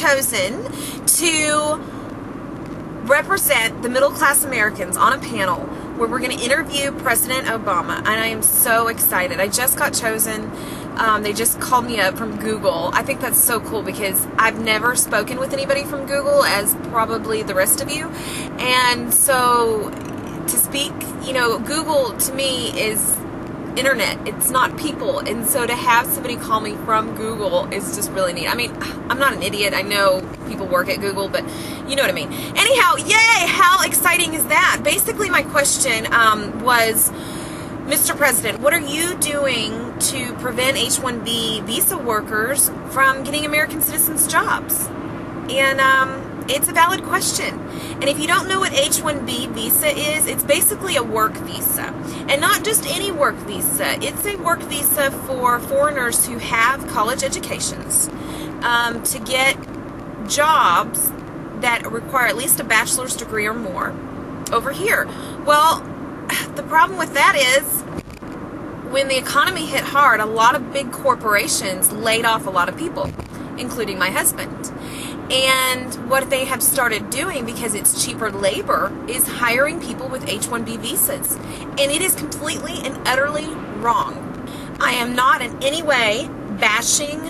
chosen to represent the middle-class Americans on a panel where we're going to interview President Obama, and I am so excited. I just got chosen. They just called me up from Google. I think that's so cool because I've never spoken with anybody from Google, as probably the rest of you. And so to speak, you know, Google to me is internet. It's not people. And so to have somebody call me from Google is just really neat. I mean, I'm not an idiot. I know people work at Google, but you know what I mean. Anyhow, yay! How exciting is that? Basically, my question was, Mr. President, what are you doing to prevent H-1B visa workers from getting American citizens jobs? And it's a valid question. And if you don't know what H-1B visa is, it's basically a work visa. And not just any work visa. It's a work visa for foreigners who have college educations to get jobs that require at least a bachelor's degree or more over here. Well, the problem with that is when the economy hit hard, a lot of big corporations laid off a lot of people, including my husband. And what they have started doing, because it's cheaper labor, is hiring people with H-1B visas. And it is completely and utterly wrong. I am not in any way bashing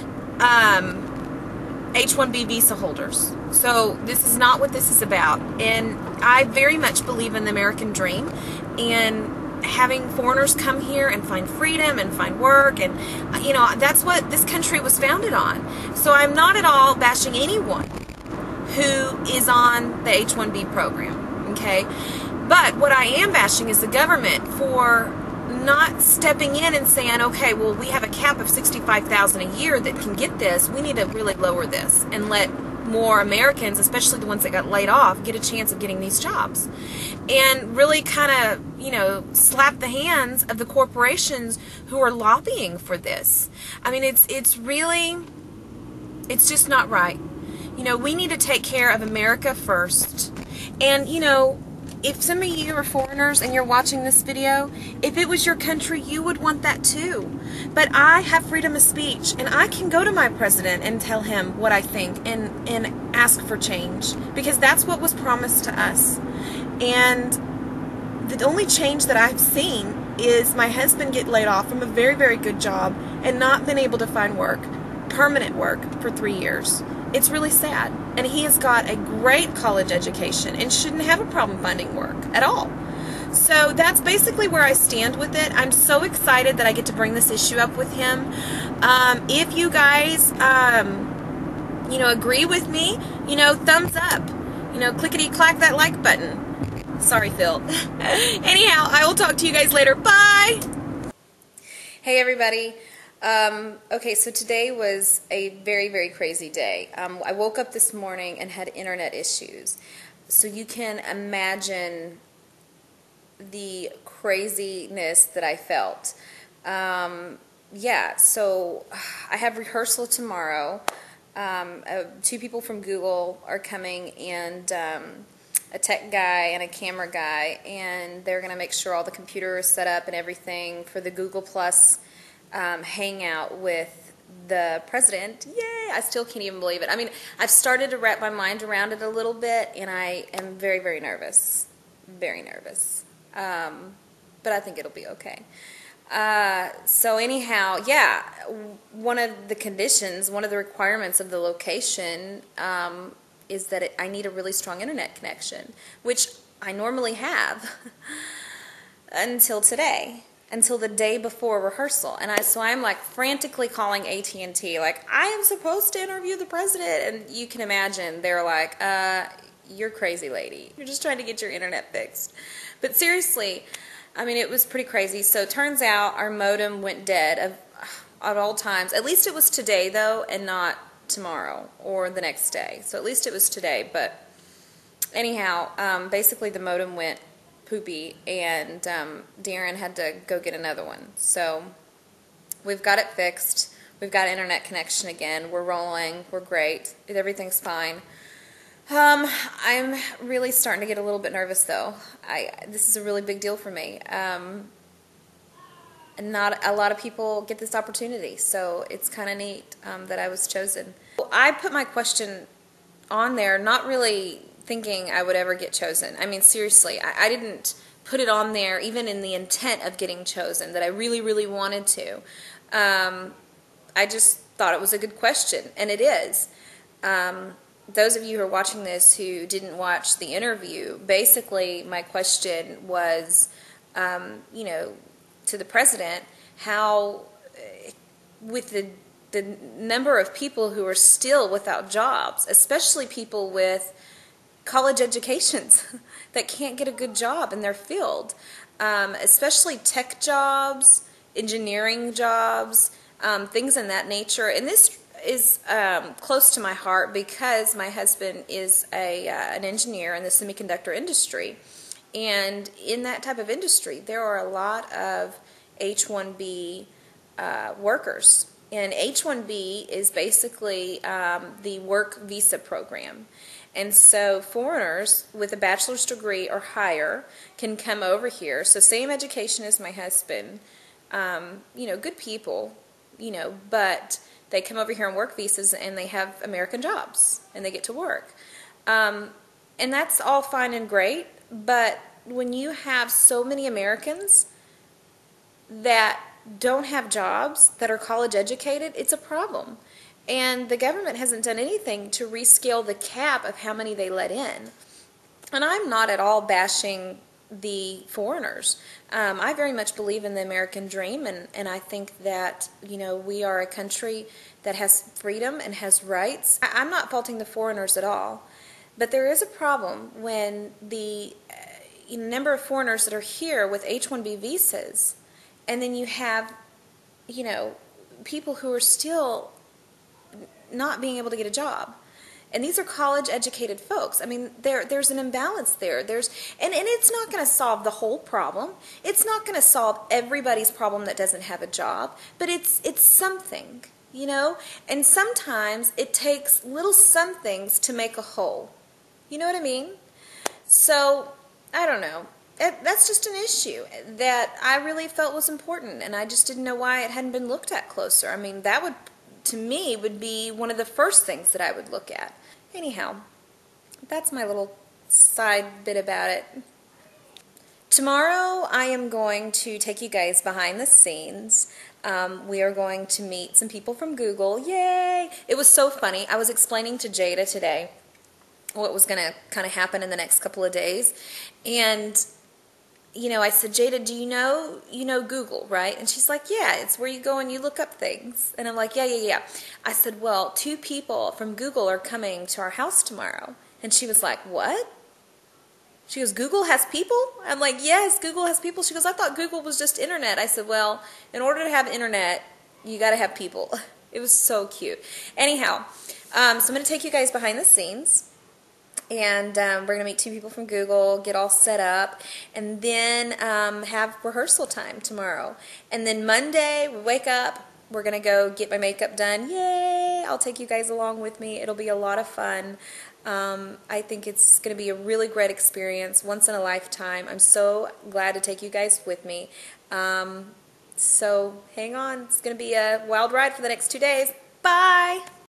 H-1B visa holders. So this is not what this is about. And I very much believe in the American dream and having foreigners come here and find freedom and find work, and you know, that's what this country was founded on. So I'm not at all bashing anyone who is on the H-1B program, okay? But what I am bashing is the government for not stepping in and saying, okay, well, we have a cap of $65,000 a year that can get this. We need to really lower this and let more Americans, especially the ones that got laid off, get a chance of getting these jobs. And really kind of, you know, slap the hands of the corporations who are lobbying for this. I mean, it's really, it's just not right. You know, we need to take care of America first. And, you know, if some of you are foreigners and you're watching this video, if it was your country, you would want that too. But I have freedom of speech, and I can go to my president and tell him what I think and ask for change, because that's what was promised to us. And the only change that I've seen is my husband get laid off from a very, very good job and not been able to find work, permanent work, for 3 years. It's really sad. And he has got a great college education and shouldn't have a problem finding work at all. So that's basically where I stand with it. I'm so excited that I get to bring this issue up with him. If you guys, you know, agree with me, you know, thumbs up. You know, clickety-clack that like button. Sorry, Phil. Anyhow, I will talk to you guys later. Bye! Hey, everybody. Okay, so today was a very, very crazy day. I woke up this morning and had internet issues. So you can imagine the craziness that I felt. Yeah, so I have rehearsal tomorrow. 2 people from Google are coming, and a tech guy and a camera guy, and they're going to make sure all the computer is set up and everything for the Google Plus hangout with the president. Yay! I still can't even believe it. I mean, I've started to wrap my mind around it a little bit, and I am very, very nervous. Very nervous. But I think it'll be okay. So anyhow, yeah, one of the conditions, one of the requirements of the location is that I need a really strong internet connection, which I normally have until today, until the day before rehearsal. And so I'm like frantically calling AT&T, like, I am supposed to interview the president. And you can imagine, they're like, you're crazy, lady. You're just trying to get your internet fixed. But seriously, I mean, it was pretty crazy. So it turns out our modem went dead at all times. At least it was today, though, and not tomorrow or the next day. So at least it was today. But anyhow, basically the modem went poopy, and Darren had to go get another one. So we've got it fixed. We've got internet connection again. We're rolling. We're great. Everything's fine. I'm really starting to get a little bit nervous, though. This is a really big deal for me. And not a lot of people get this opportunity, so it's kind of neat that I was chosen. I put my question on there not really thinking I would ever get chosen. I mean, seriously, I didn't put it on there even in the intent of getting chosen, that I really, really wanted to. I just thought it was a good question, and it is. Those of you who are watching this who didn't watch the interview, basically my question was, you know, to the president, how, with the number of people who are still without jobs, especially people with college educations that can't get a good job in their field, especially tech jobs, engineering jobs, things in that nature. And this is close to my heart because my husband is an engineer in the semiconductor industry. And in that type of industry, there are a lot of H-1B workers. And H-1B is basically the work visa program. And so foreigners with a bachelor's degree or higher can come over here. So same education as my husband, you know, good people, you know, but they come over here on work visas and they have American jobs and they get to work. And that's all fine and great, but when you have so many Americans that don't have jobs, that are college educated, it's a problem. And the government hasn't done anything to rescale the cap of how many they let in. And I'm not at all bashing the foreigners. I very much believe in the American dream, and I think that, you know, we are a country that has freedom and has rights. I'm not faulting the foreigners at all, but there is a problem when the number of foreigners that are here with H-1B visas, and then you have, you know, people who are still not being able to get a job. And these are college-educated folks. I mean, there's an imbalance there. And it's not going to solve the whole problem. It's not going to solve everybody's problem that doesn't have a job. But it's something, you know? And sometimes it takes little somethings to make a whole. You know what I mean? So, I don't know. That's just an issue that I really felt was important. And I just didn't know why it hadn't been looked at closer. I mean, that would, to me, would be one of the first things that I would look at. Anyhow, that's my little side bit about it. Tomorrow I am going to take you guys behind the scenes. We are going to meet some people from Google. Yay! It was so funny. I was explaining to Jada today what was going to kind of happen in the next couple of days. And you know, I said, Jada, do you know Google, right? And she's like, yeah, it's where you go and you look up things. And I'm like, yeah. I said, well, 2 people from Google are coming to our house tomorrow. And she was like, what? She goes, Google has people? I'm like, yes, Google has people. She goes, I thought Google was just internet. I said, well, in order to have internet, you got to have people. It was so cute. Anyhow, so I'm going to take you guys behind the scenes. And we're going to meet 2 people from Google, get all set up, and then have rehearsal time tomorrow. And then Monday, we wake up, we're going to go get my makeup done. Yay! I'll take you guys along with me. It'll be a lot of fun. I think it's going to be a really great experience, once in a lifetime. I'm so glad to take you guys with me. So hang on. It's going to be a wild ride for the next 2 days. Bye!